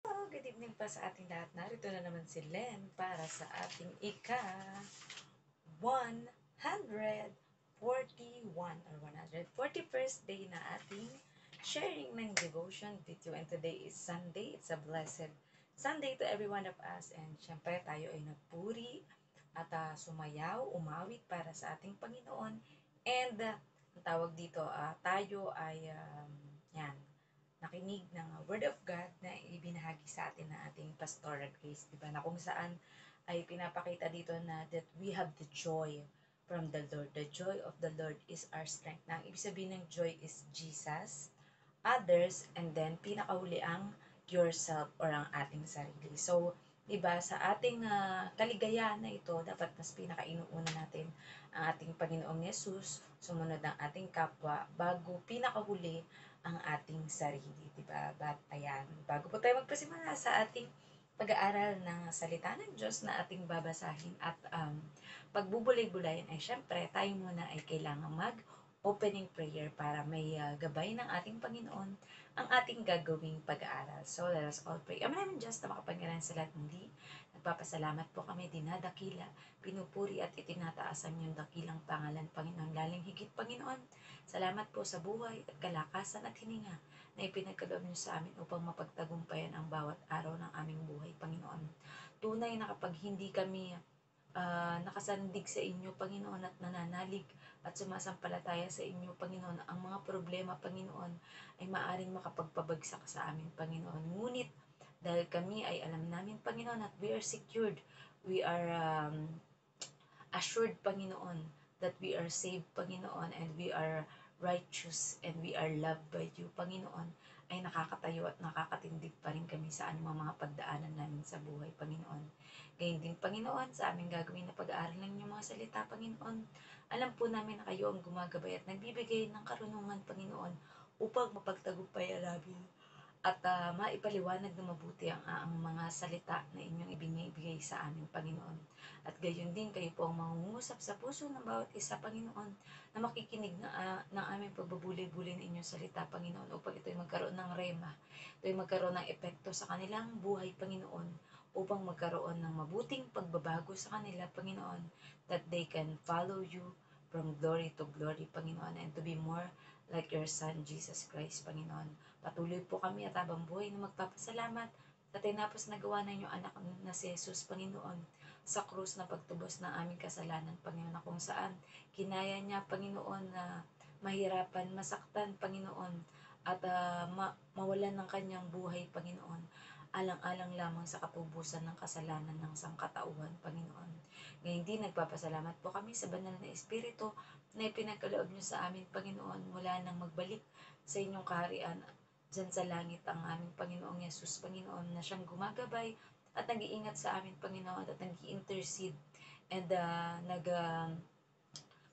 Good evening pa sa ating lahat. Narito na naman si Len para sa ating ika-141 or 141st day na ating sharing ng devotion video. And today is Sunday. It's a blessed Sunday to every one of us. And syempre tayo ay nagpuri at sumayaw, umawit para sa ating Panginoon. And ang tawag dito, tayo ay yan, nakinig ng Word of God na ibinahagi sa atin ng ating Pastoral Grace, diba? Na kung saan ay pinapakita dito na that we have the joy from the Lord. The joy of the Lord is our strength. Na ang ibig sabihin ng joy is Jesus, others, and then pinakahuli ang yourself or ang ating sarili. So, diba, sa ating kaligayahan na ito, dapat mas pinakainuuna natin ang ating Panginoong Yesus, sumunod ang ating kapwa, bago pinakahuli ang ating sarili, di ba? But ayan, bago po tayo magpasimula sa ating pag-aaral ng salita ng Diyos na ating babasahin at pagbubulay-bulayan ay syempre tayo muna ay kailangan mag-opening prayer para may gabay ng ating Panginoon ang ating gagawing pag-aaral. So let us all pray. Ama namin Diyos na makapangyarihan sa lahat muli, nagpapasalamat po kami, dinadakila, pinupuri at itinataas ang iyong dakilang pangalan, Panginoon. Laling higit, Panginoon, salamat po sa buhay at kalakasan at hininga na ipinagkaloob niyo sa amin upang mapagtagumpayan ang bawat araw ng aming buhay, Panginoon. Tunay na kapag hindi kami nakasandig sa inyo, Panginoon, at nananalig at sumasampalataya sa inyo, Panginoon, ang mga problema, Panginoon, ay maaring makapagpabagsak sa amin, Panginoon. Ngunit, dahil kami ay alam namin, Panginoon, at we are secured, we are assured, Panginoon, that we are saved, Panginoon, and we are righteous, and we are loved by you, Panginoon, ay nakakatayo at nakakatindig pa rin kami sa anumang mga pagdaanan namin sa buhay, Panginoon. Gayun din, Panginoon, sa aming gagawin na pag-aaral ng inyong mga salita, Panginoon, alam po namin na kayo ang gumagabay at nagbibigay ng karunungan, Panginoon, upang mapagtagumpay ang namin at maipaliwanag na mabuti ang mga salita na inyong ibinibigay sa amin, Panginoon. At gayon din, kayo po ang mangungusap sa puso ng bawat isa, Panginoon, na makikinig ng aming pagbubuli-buli ng inyong salita, Panginoon, upang ito'y magkaroon ng rema, ito'y magkaroon ng epekto sa kanilang buhay, Panginoon, upang magkaroon ng mabuting pagbabago sa kanila, Panginoon, that they can follow you from glory to glory, Panginoon, and to be more like your Son, Jesus Christ, Panginoon. Patuloy po kami at habang buhay na magpapasalamat sa tinapos na gawa ng inyong anak na si Jesus, Panginoon, sa krus na pagtubos ng aming kasalanan, Panginoon, na kung saan kinaya niya, Panginoon, na mahirapan, masaktan, Panginoon, at mawalan ng kanyang buhay, Panginoon, alang-alang lamang sa katubusan ng kasalanan ng sangkatauhan, Panginoon. Ngayon din, nagpapasalamat po kami sa banal na Espiritu na ipinagkaloob niyo sa amin, Panginoon, mula nang magbalik sa inyong kaharian dyan sa langit ang aming Panginoong Yesus, Panginoon, na siyang gumagabay at nag-iingat sa amin, Panginoon, at nag-i-intercede and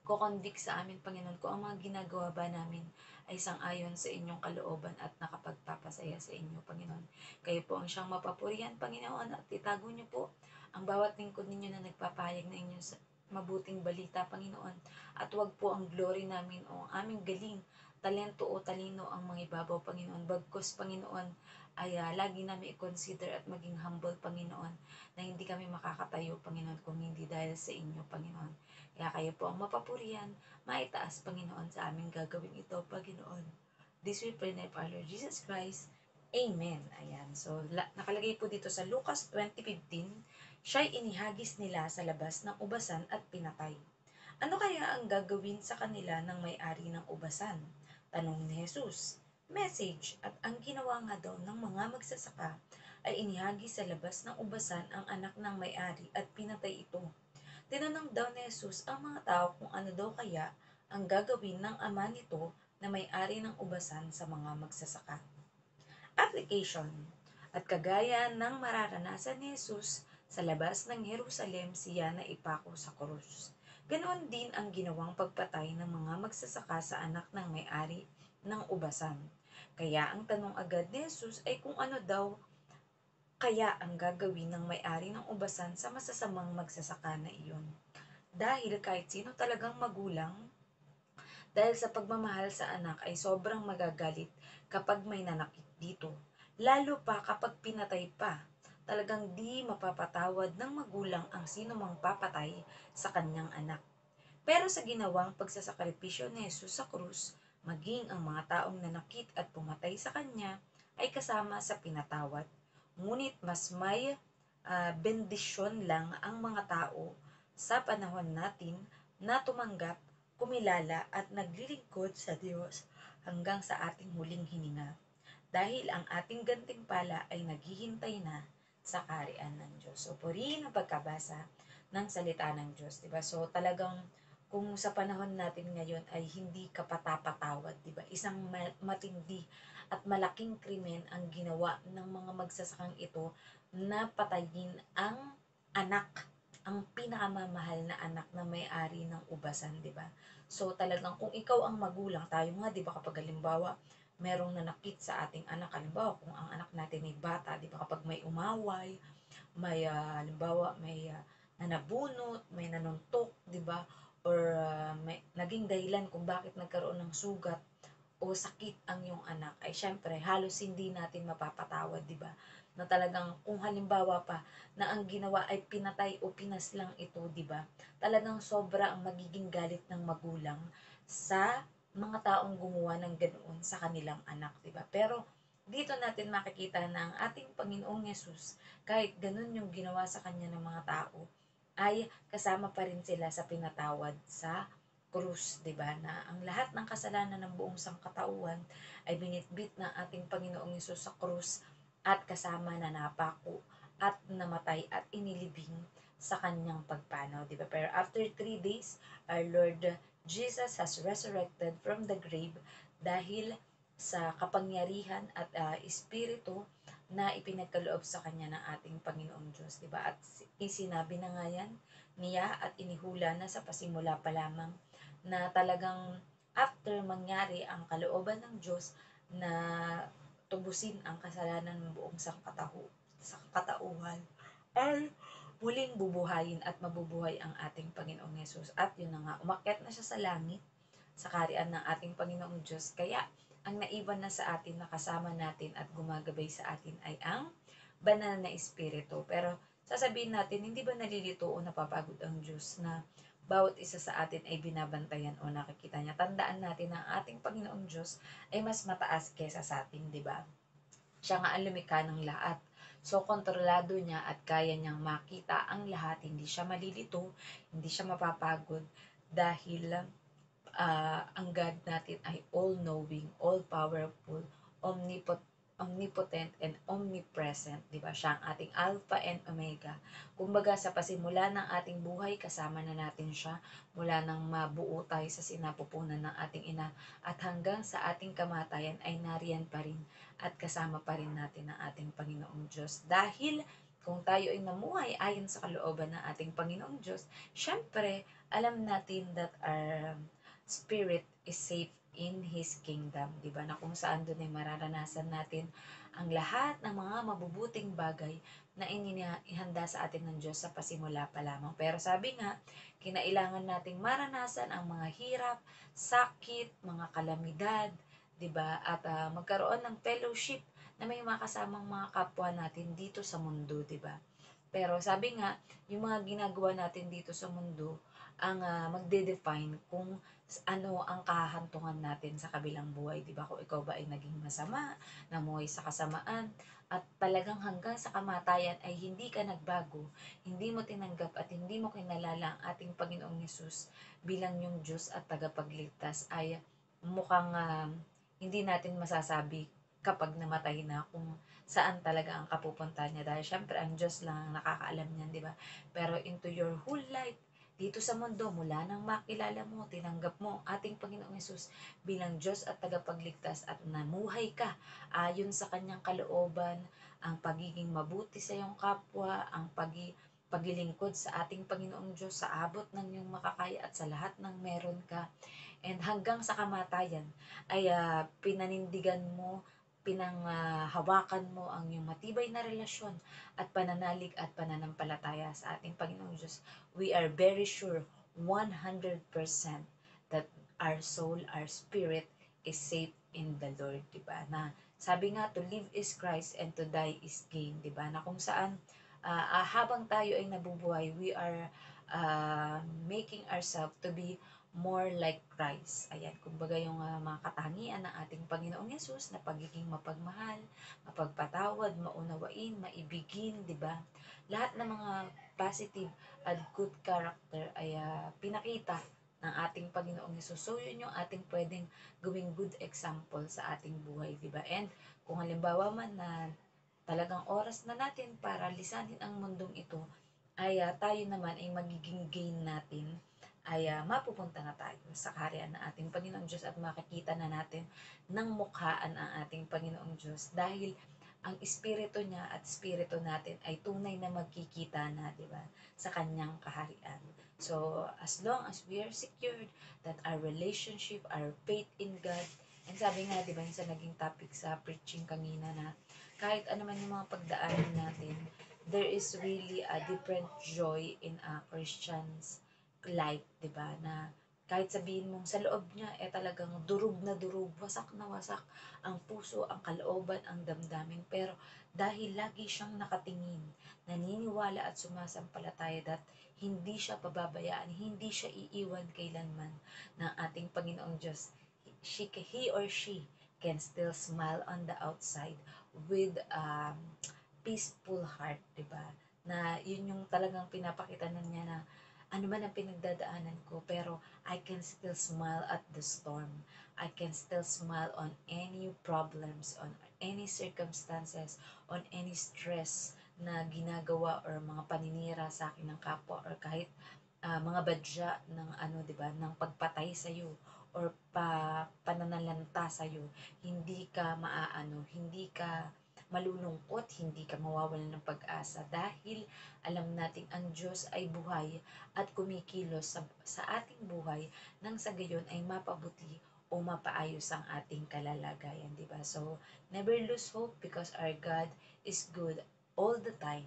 ko-convict sa amin, Panginoon, kung ang mga ginagawa ba namin ay sang-ayon sa inyong kalooban at nakapagpapasaya sa inyo, Panginoon. Kayo po ang siyang mapapurihan, Panginoon, at itago niyo po ang bawat lingkod ninyo na nagpapahayag na inyong mabuting balita, Panginoon. At wag po ang glory namin o ang aming galing, talento o talino ang mga ibabaw, Panginoon. Bagkus, Panginoon, ay lagi namin i-consider at maging humble, Panginoon, na hindi kami makakatayo, Panginoon, kung hindi dahil sa inyo, Panginoon. Kaya kayo po ang mapapurihan, maitaas, Panginoon, sa aming gagawin ito, Panginoon. This we pray na our Lord Jesus Christ. Amen. Ayan. So, nakalagay po dito sa Lucas 20:15, siya'y inihagis nila sa labas ng ubasan at pinatay. Ano kaya ang gagawin sa kanila ng may-ari ng ubasan? Tanong ni Jesus. Message, at ang ginawa nga daw ng mga magsasaka ay inihagis sa labas ng ubasan ang anak ng may-ari at pinatay ito. Tinanong daw ni Jesus ang mga tao kung ano daw kaya ang gagawin ng ama nito na may-ari ng ubasan sa mga magsasaka. Application. At kagaya ng mararanasan ni Jesus sa labas ng Jerusalem, siya na ipako sa krus. Ganoon din ang ginawang pagpatay ng mga magsasaka sa anak ng may-ari ng ubasan. Kaya ang tanong agad ni Jesus ay kung ano daw kaya ang gagawin ng may-ari ng ubasan sa masasamang magsasaka na iyon. Dahil kahit sino talagang magulang, dahil sa pagmamahal sa anak ay sobrang magagalit kapag may nanakit dito. lalo pa kapag pinatay pa. Talagang di mapapatawad ng magulang ang sino mang papatay sa kanyang anak. Pero sa ginawang pagsasakripisyo ni Jesus sa krus, maging ang mga taong nanakit at pumatay sa kanya ay kasama sa pinatawad. Ngunit mas may bendisyon lang ang mga tao sa panahon natin na tumanggap, kumilala at naglilingkod sa Diyos hanggang sa ating huling hininga. Dahil ang ating gantimpala ay naghihintay na sa kaharian ng Diyos. So, purihin ang pagkabasa ng salita ng Diyos, diba? So, talagang kung sa panahon natin ngayon ay hindi ka patapatawad, diba? Isang matindi at malaking krimen ang ginawa ng mga magsasakang ito na patayin ang anak, ang pinakamamahal na anak na may-ari ng ubasan, diba? So, talagang kung ikaw ang magulang, tayo nga, diba, kapag halimbawa, merong nanakit sa ating anak, halimbawa, kung ang anak natin ay bata, diba, kapag may umaway, may halimbawa may nanabunot, may nanuntok, 'di ba? Or may naging dahilan kung bakit nagkaroon ng sugat o sakit ang iyong anak ay syempre halos hindi natin mapapatawad, 'di ba? Na talagang kung halimbawa pa na ang ginawa ay pinatay o pinaslang ito, 'di ba? Talagang sobra ang magiging galit ng magulang sa mga taong gumawa ng ganoon sa kanilang anak, 'di ba? Pero dito natin makikita na ang ating Panginoong Yesus, kahit ganun yung ginawa sa kanya ng mga tao, ay kasama pa rin sila sa pinatawad sa krus, 'di ba? Na ang lahat ng kasalanan ng buong sangkatauhan ay binitbit ng ating Panginoong Hesus sa krus at kasama na napako at namatay at inilibing sa kanyang pagpanaw, 'di ba? Pero after 3 days, our Lord Jesus has resurrected from the grave dahil sa kapangyarihan at espiritu na ipinagkaloob sa kanya ng ating Panginoong Diyos, 'di ba? At isinabi na nga yan niya at inihula na sa pasimula pa lamang na talagang after mangyari ang kalooban ng Diyos na tubusin ang kasalanan ng buong sangkatauhan ay muling bubuhayin at mabubuhay ang ating Panginoong Yesus. At yun na nga, umakyat na siya sa langit sa kaharian ng ating Panginoong Diyos. Kaya ang naiwan na sa atin, na kasama natin at gumagabay sa atin ay ang banal na espiritu. Pero sasabihin natin, hindi ba nalilito o napapagod ang Diyos na bawat isa sa atin ay binabantayan o nakikita niya? Tandaan natin na ang ating Panginoong Diyos ay mas mataas kesa sa atin, di ba? Siya nga ang lumikha ng lahat. So, kontrolado niya at kaya niyang makita ang lahat. Hindi siya malilito, hindi siya mapapagod dahil ang God natin ay all-knowing, all-powerful, omnipotent, and omnipresent. Diba? Siya ang ating Alpha and Omega. Kumbaga, sa pasimula ng ating buhay, kasama na natin siya mula nang mabuo tayo sa sinapupunan ng ating ina at hanggang sa ating kamatayan ay nariyan pa rin at kasama pa rin natin ang ating Panginoong Diyos. Dahil kung tayo ay namuhay ayon sa kalooban ng ating Panginoong Diyos, syempre, alam natin that our spirit is safe in His kingdom, di ba? Na kung saan doon ay mararanasan natin ang lahat ng mga mabubuting bagay na inihanda sa atin ng Diyos sa pasimula pa lamang. Pero sabi nga, kinailangan nating maranasan ang mga hirap, sakit, mga kalamidad, di ba? At magkaroon ng fellowship na may makasamang mga kapwa natin dito sa mundo, di ba? Pero sabi nga, yung mga ginagawa natin dito sa mundo, ang magde-define kung ano ang kahantungan natin sa kabilang buhay, 'di ba? Kung ikaw ba ay naging masama, namuhay sa kasamaan, at talagang hanggang sa kamatayan ay hindi ka nagbago, hindi mo tinanggap at hindi mo kinalala ang ating Panginoong Hesus bilang yung Diyos at tagapagligtas, ay mukhang hindi natin masasabi kapag namatay na kung saan talaga ang kapupuntahan niya, dahil syempre ang Diyos lang ang nakakaalam niyan, di ba? Pero into your whole life dito sa mundo, mula nang makilala mo, tinanggap mo ang ating Panginoong Hesus bilang Diyos at tagapagligtas at namuhay ka ayon sa kanyang kalooban, ang pagiging mabuti sa iyong kapwa, ang pagilingkod sa ating Panginoong Diyos sa abot ng iyong makakaya at sa lahat ng meron ka, and hanggang sa kamatayan ay pinanindigan mo, pinanghawakan mo ang iyong matibay na relasyon at pananalig at pananampalataya sa ating Panginoong Diyos, we are very sure 100% that our soul, our spirit is safe in the Lord, diba? Na Sabi nga, to live is Christ and to die is gain, di ba? Na kung saan habang tayo ay nabubuhay, we are making ourselves to be more like Christ. Ayan, kumbaga yung mga katangian ng ating Panginoong Yesus na pagiging mapagmahal, mapagpatawad, maunawain, maibigin, di ba? Lahat ng mga positive at good character ay pinakita ng ating Panginoong Yesus. So, yun yung ating pwedeng gawing good example sa ating buhay, di ba? And kung halimbawa man na talagang oras na natin para lisanin ang mundong ito, ay tayo naman ay magiging gain natin ay mapupunta na tayo sa kaharian ng ating Panginoong Diyos at makikita na natin ng mukhaan ang ating Panginoong Diyos dahil ang espiritu niya at espiritu natin ay tunay na magkikita na, di ba, sa kanyang kaharian. So, as long as we are secured that our relationship, our faith in God, and sabi nga, di ba, yung sa naging topic sa preaching kanina na kahit ano man yung mga pagdaanan natin, there is really a different joy in a Christian's life, di ba, na kahit sabihin mong sa loob niya, talagang durug na durug, wasak na wasak ang puso, ang kalooban, ang damdamin. Pero dahil lagi siyang nakatingin, naniniwala at sumasampalataya that hindi siya pababayaan, hindi siya iiwan kailanman ng ating Panginoong Diyos. He or she can still smile on the outside with peaceful heart, di ba? Na yun yung talagang pinapakita na niya na ano man ang pinagdadaanan ko, pero I can still smile at the storm. I can still smile on any problems, on any circumstances, on any stress na ginagawa or mga paninira sa akin ng kapwa or kahit mga badya ng ano, 'di ba, ng pagpatay sa iyo or pananalanta sa iyo, hindi ka maaano, hindi ka malulungkot, hindi ka mawawalan ng pag-asa dahil alam nating ang Diyos ay buhay at kumikilos sa ating buhay nang sa gayon ay mapabuti o mapaayos ang ating kalalagayan, di ba? So, never lose hope because our God is good all the time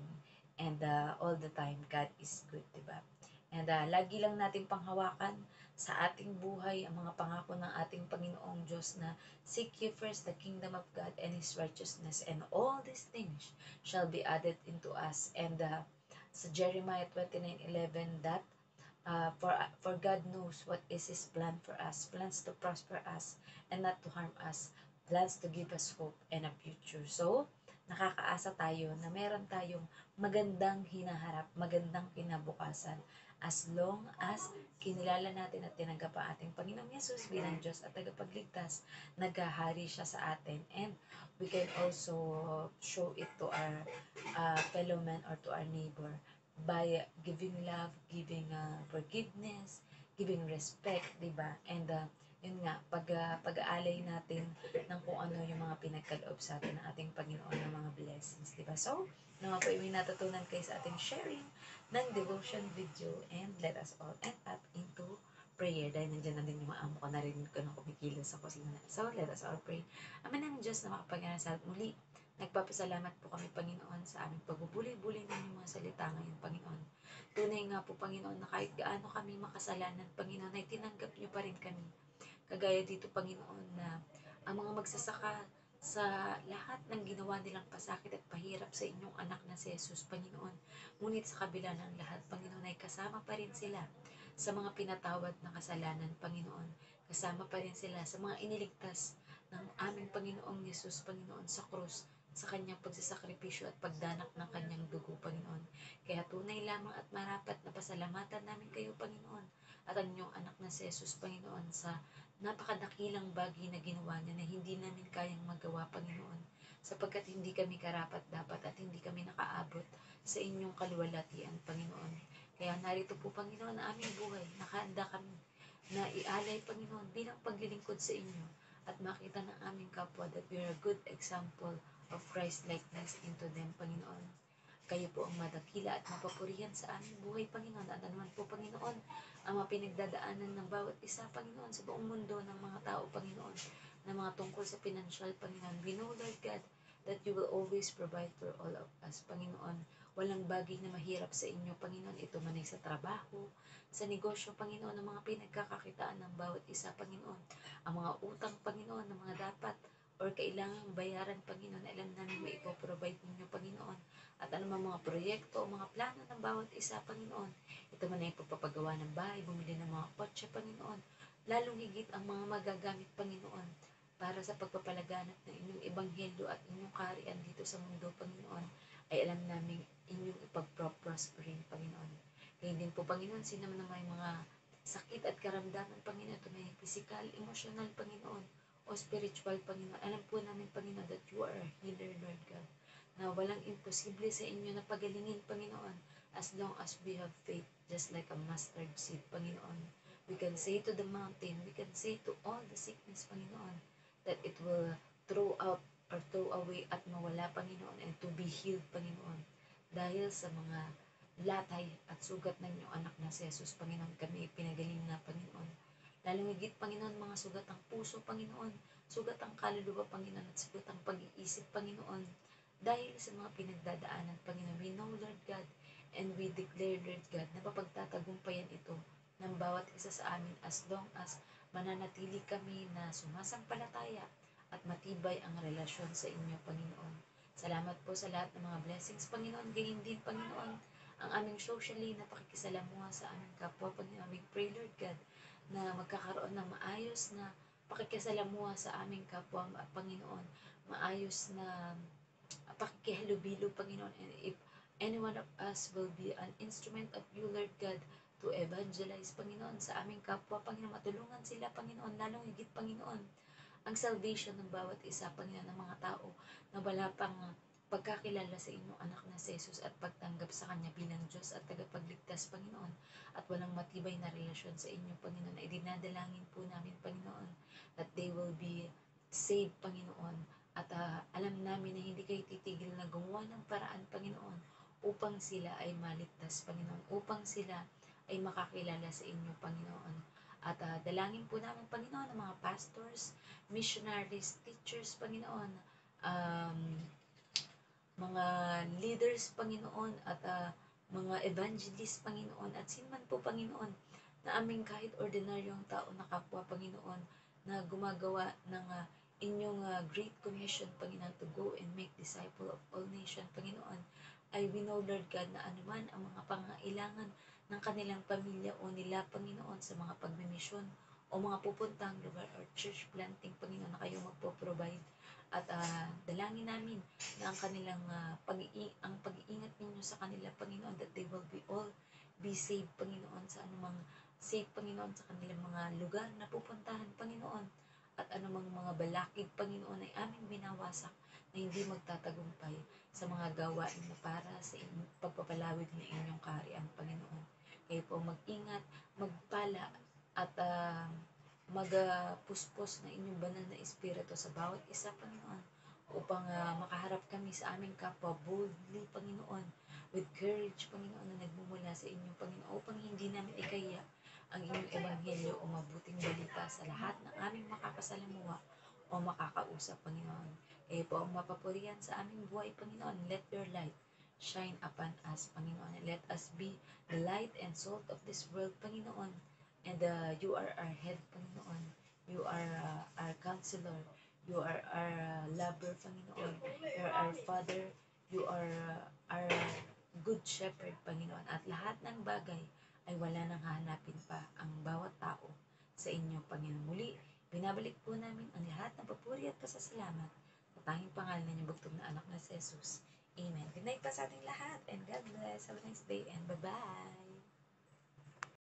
and all the time God is good, di ba? And lagi lang natin panghawakan sa ating buhay ang mga pangako ng ating Panginoong Diyos na seek ye first the kingdom of God and His righteousness, and all these things shall be added into us. And sa Jeremiah 29:11, that for God knows what is His plan for us, plans to prosper us and not to harm us, plans to give us hope and a future. So, nakakaasa tayo na meron tayong magandang hinaharap, magandang kinabukasan as long as kinilala natin at tinanggap ang ating Panginoong Yesus bilang Diyos at tagapagligtas, naghahari siya sa atin, and we can also show it to our fellow man or to our neighbor by giving love, giving forgiveness, giving respect, di ba? And yun nga, pag-aalay natin ng kung ano yung mga pinagkaloob sa atin ng ating Panginoon ng mga blessings, di ba? So, naman po may natutunan kayo sa ating sharing ng devotion video, and let us all end up into prayer dahil nandiyan na din yung mga amo ko, narinig ko na kumikilos sa kusina. So, let us all pray. Ama ng Diyos na makapangyarihan sa muli, nagpapasalamat po kami, Panginoon, sa aming pagbubuli-buli ng mga salita ngayon, Panginoon. Tunay nga po, Panginoon, na kahit gaano kami makasalanan, Panginoon, ay tinanggap niyo pa rin kami. Kagaya dito, Panginoon, na ang mga magsasaka sa lahat ng ginawa nilang pasakit at pahirap sa inyong anak na si Jesus, Panginoon. Ngunit sa kabila ng lahat, Panginoon, ay kasama pa rin sila sa mga pinatawad na kasalanan, Panginoon. Kasama pa rin sila sa mga iniligtas ng aming Panginoong Yesus, Panginoon, sa krus, sa kanyang pagsasakripisyo at pagdanak ng kanyang dugo, Panginoon. Kaya tunay lamang at marapat na pasalamatan namin kayo, Panginoon, at ang inyong anak na si Jesus, Panginoon, sa napakadakilang bagay na ginawa niya na hindi namin kayang magawa, Panginoon, sapagkat hindi kami karapat-dapat at hindi kami nakaabot sa inyong kaluwalhatian, Panginoon. Kaya narito po, Panginoon, ang aming buhay, nakahanda kami na ialay, Panginoon, bilang paglilingkod sa inyo at makita ng aming kapwa that we are a good example of Christ-likeness into them, Panginoon. Kayo po ang madakila at mapapurihan sa aming buhay, Panginoon. At naman po, Panginoon, ang mga pinagdadaanan ng bawat isa, Panginoon, sa buong mundo ng mga tao, Panginoon, na mga tungkol sa financial, Panginoon. We know, Lord God, that you will always provide for all of us, Panginoon. Walang bagay na mahirap sa inyo, Panginoon. Ito man ay sa trabaho, sa negosyo, Panginoon, ang mga pinagkakakitaan ng bawat isa, Panginoon. Ang mga utang, Panginoon, ng mga dapat or kailangang bayaran, Panginoon, alam namin maipoprovide ninyo, Panginoon. At anumang mga proyekto o mga plano ng bawat isa, Panginoon. Ito man ay pagpapagawa ng bahay, bumili ng mga kotse, Panginoon. Lalong higit ang mga magagamit, Panginoon, para sa pagpapalaganap ng inyong ebanghelyo at inyong kaharian dito sa mundo, Panginoon, ay alam namin inyong ipag-prosperin, Panginoon. Kaya din po, Panginoon, sino man may mga sakit at karamdaman, Panginoon, ito may physical, emotional, Panginoon, o spiritual, Panginoon. Alam po namin, Panginoon, that you are a healer, Lord God, na walang imposible sa inyo na pagalingin, Panginoon, as long as we have faith, just like a mustard seed, Panginoon. We can say to the mountain, we can say to all the sickness, Panginoon, that it will throw out or throw away at mawala, Panginoon, and to be healed, Panginoon. Dahil sa mga latay at sugat ng inyong anak na si Jesus, Panginoon, kami pinagaling na, Panginoon. Lalong higit, Panginoon, mga sugat ang puso, Panginoon, sugat ang kaluluwa, Panginoon, at sugat ang pag-iisip, Panginoon. Dahil sa mga pinagdadaanan, Panginoon, we know, Lord God, and we declare, Lord God, na mapagtatagumpayan ito ng bawat isa sa amin as long as mananatili kami na sumasampalataya at matibay ang relasyon sa inyo, Panginoon. Salamat po sa lahat ng mga blessings, Panginoon. Gayon din, Panginoon, ang aming socially na pakikisalamuha sa aming kapwa, Panginoon. We pray, Lord God, na magkakaroon ng maayos na pakikisalamuha sa aming kapwa, Panginoon. Maayos na pakikihalubilo, Panginoon. And if any one of us will be an instrument of you, Lord God, to evangelize, Panginoon, sa aming kapwa, Panginoon, matulungan sila, Panginoon, lalong higit, Panginoon, ang salvation ng bawat isa, Panginoon, ng mga tao na wala pang pagkakilala sa inyong anak na si Jesus at pagtanggap sa Kanya bilang Diyos at tagapagligtas, Panginoon, at walang matibay na relasyon sa inyo, Panginoon, ay dinadalangin po namin, Panginoon, that they will be saved, Panginoon, at alam namin na hindi kayo titigil na gumawa ng paraan, Panginoon, upang sila ay maligtas, Panginoon, upang sila ay makakilala sa inyo, Panginoon. At dalangin po namin, Panginoon, ng mga pastors, missionaries, teachers, Panginoon, mga leaders, Panginoon, at mga evangelist, Panginoon, at sino man po, Panginoon, na aming kahit ordinaryong tao na kapwa, Panginoon, na gumagawa ng inyong great commission, Panginoon, to go and make disciple of all nations, Panginoon, ay we know, Lord God, na anuman ang mga pangailangan ng kanilang pamilya o nila, Panginoon, sa mga pagmimisyon o mga pupuntang lugar or church planting, Panginoon, na kayo magpo-provide. At dalangin namin na ang kanilang ang pag-iingat ninyo sa kanila, Panginoon, that they will be all be safe, Panginoon, sa anumang safe, Panginoon, sa kanilang mga lugar na pupuntahan, Panginoon, at anumang mga balakid, Panginoon, ay aming binawasak na hindi magtatagumpay sa mga gawain na para sa pagpapalawig ng inyong kaharian, Panginoon. Kayo po mag-ingat, magpala, at magpuspos na inyong banal na espiritu sa bawat isa, Panginoon, upang makaharap kami sa aming kapwa boldly, Panginoon, with courage, Panginoon, na nagmumula sa inyong, Panginoon, upang hindi namin ikaya ang inyong ebanghelyo o mabuting balita sa lahat ng aming makakasalamuha o makakausap, Panginoon. Kayo po ang mapapurihan sa aming buhay, Panginoon. Let your light shine upon us, Panginoon. And let us be the light and salt of this world, Panginoon. And you are our head, Panginoon. You are our counselor. You are our lover, Panginoon. You are our Father. You are our good shepherd, Panginoon. At lahat ng bagay ay wala nang hahanapin pa ang bawat tao sa inyo, Panginoon. Muli, binabalik po namin ang lahat ng papuri at pasasalamat sa tanging pangalan ng bugtong na anak na si Jesus. Amen. Good night pa sa ating lahat and God bless. Have a nice day and bye-bye.